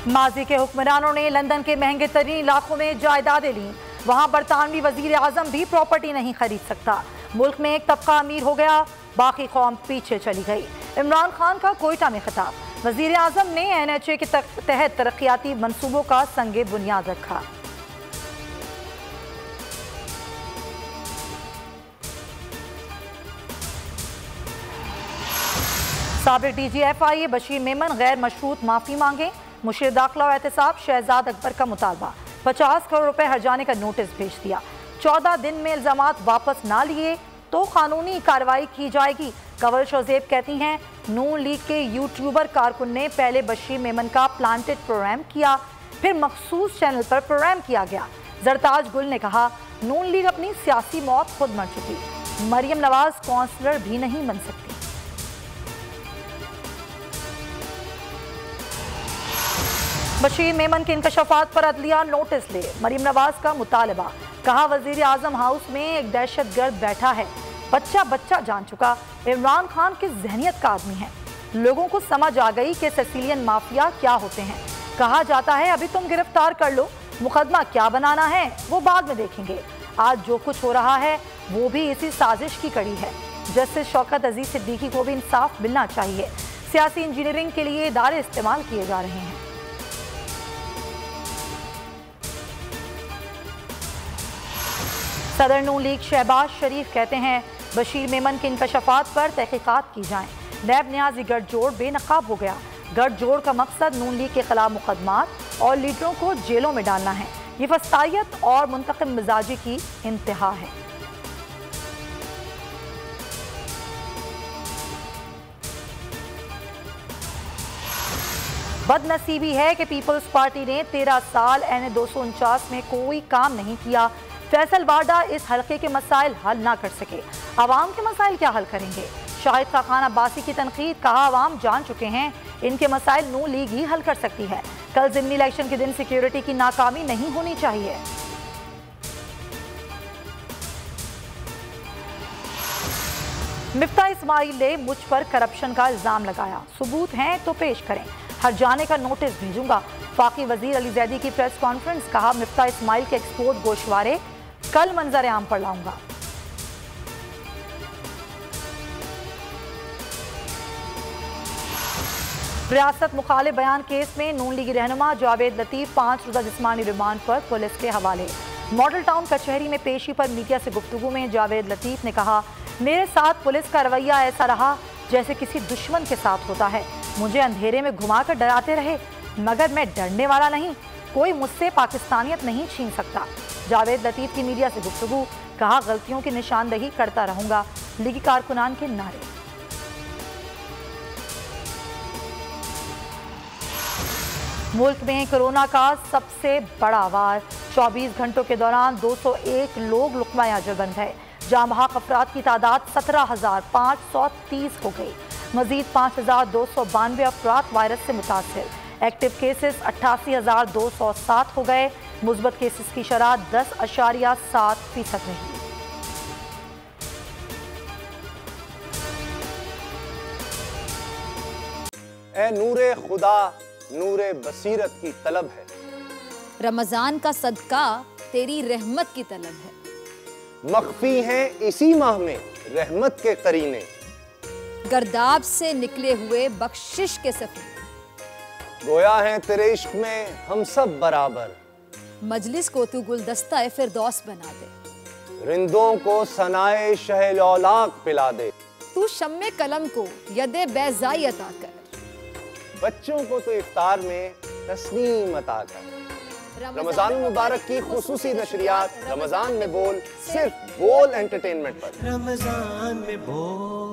माजी के हुक्मरानों ने लंदन के महंगे तरीन इलाकों में जायदादें ली। वहां बरतानवी वजीर आजम भी प्रॉपर्टी नहीं खरीद सकता। मुल्क में एक तबका अमीर हो गया, बाकी कौम पीछे चली गई। इमरान खान का कोयटा में खिताब। वजीर आजम ने NHA के तहत तरक्याती मंसूबों का संगे बुनियाद रखा। साबिक DG FIA बशीर मेमन गैर मशरूत माफी मांगे। मुशीर दाखिला और एहतसाब शहजाद अकबर का मुतालबा। 50 करोड़ रुपए हर्जाने का नोटिस भेज दिया। 14 दिन में इल्जामात वापस ना लिए तो कानूनी कार्रवाई की जाएगी। कंवल शोजेब कहती हैं नून लीग के यूट्यूबर कारकुन ने पहले बशीर मेमन का प्लांटेड प्रोग्राम किया, फिर मखसूस चैनल पर प्रोग्राम किया गया। जरताज गुल ने कहा नून लीग अपनी सियासी मौत खुद मर चुकी, मरियम नवाज काउंसलर भी नहीं बन सकती। बशीर मेमन के इंकशाफात पर अदलिया नोटिस ले, मरियम नवाज का मुतालबा। कहा वजीर आजम हाउस में एक दहशतगर्द बैठा है, बच्चा बच्चा जान चुका, इमरान खान की जहनियत का आदमी है। लोगों को समझ आ गई कि सिसिलियन माफिया क्या होते हैं। कहा जाता है अभी तुम गिरफ्तार कर लो, मुकदमा क्या बनाना है वो बाद में देखेंगे। आज जो कुछ हो रहा है वो भी इसी साजिश की कड़ी है। जस्टिस शौकत अजीज सिद्दीकी को भी इंसाफ मिलना चाहिए। सियासी इंजीनियरिंग के लिए इदारे इस्तेमाल किए जा रहे हैं। सदर नून लीग शहबाज शरीफ कहते हैं बशीर मेमन के इंकशाफात पर तहकीकात की जाएं। नैब न्याजी गठजोड़ बेनकाब हो गया। गठजोड़ का मकसद नून लीग के खिलाफ मुकदमात और लीडरों को जेलों में डालना है। ये फसायत और मुंतकिम मिजाजी की इंतहा है। बदनसीबी है कि पीपल्स पार्टी ने 13 साल NA 249 में कोई काम नहीं किया। फैसल वाडा इस हल्के के मसाइल हल ना कर सके, आवाम के मसाइल क्या हल करेंगे। शाहिद खान अब्बासी की तनकीद। कहा आवाम जान चुके हैं इनके मसाइल नून लीग ही हल कर सकती है। कल ज़िमनी इलेक्शन के दिन सिक्योरिटी की नाकामी नहीं होनी चाहिए। मिफ्ता इस्माइल ने मुझ पर करप्शन का इल्जाम लगाया, सबूत हैं तो पेश करें, हर्जाने का नोटिस भेजूंगा। फाकी वजीर अली जैदी की प्रेस कॉन्फ्रेंस। कहा मिफ्ता इस्माइल के एक्सपोर्ट गोशवारे कल मंजर आम पर लाऊंगा। रियासत मुखालिफ बयान केस में नून लीगी रहनुमा जावेद लतीफ 5 रोजा जिस्मानी रिमांड पर पुलिस के हवाले। मॉडल टाउन कचहरी में पेशी पर मीडिया से गुफ्तगू में जावेद लतीफ ने कहा मेरे साथ पुलिस का रवैया ऐसा रहा जैसे किसी दुश्मन के साथ होता है। मुझे अंधेरे में घुमाकर डराते रहे, मगर मैं डरने वाला नहीं, कोई मुझसे पाकिस्तानियत नहीं छीन सकता। जावेद लतीफ की मीडिया से गुफ्तगू। कहा गलतियों की निशानदही करता रहूंगा, लीगी कारकुनान के नारे। मुल्क में कोरोना का सबसे बड़ा वार। 24 घंटों के दौरान 201 लोग लुक़मा अजल बन गए। जाँ बहक अफराद की तादाद 17,530 हो गई। मजीद 5,292 अफराद वायरस से मुतासिर। एक्टिव केसेस 88,207 हो गए। मुस्बत केसेस की शरह 10.7% रही। ए नूरे खुदा नूरे बसीरत की तलब है, रमजान का सदका तेरी रहमत की तलब है। मख्फी हैं इसी माह में रहमत के करीने, गर्दाब से निकले हुए बख्शिश के सफीने। गोया है तेरे इश्क में हम सब बराबर, मजलिस को तू गुलदस्ता फिरदौस बना दे। रिंदों को सनाए शहलौलाक पिला दे, तू शम्मे कलम को यदे बैज़ाई अता कर। बच्चों को तो इफ्तार में तस्नीम अता कर। रमजान मुबारक की खुसूसी नशरियात रमजान में बोल, सिर्फ बोल एंटरटेनमेंट पर। रमजान में बोल।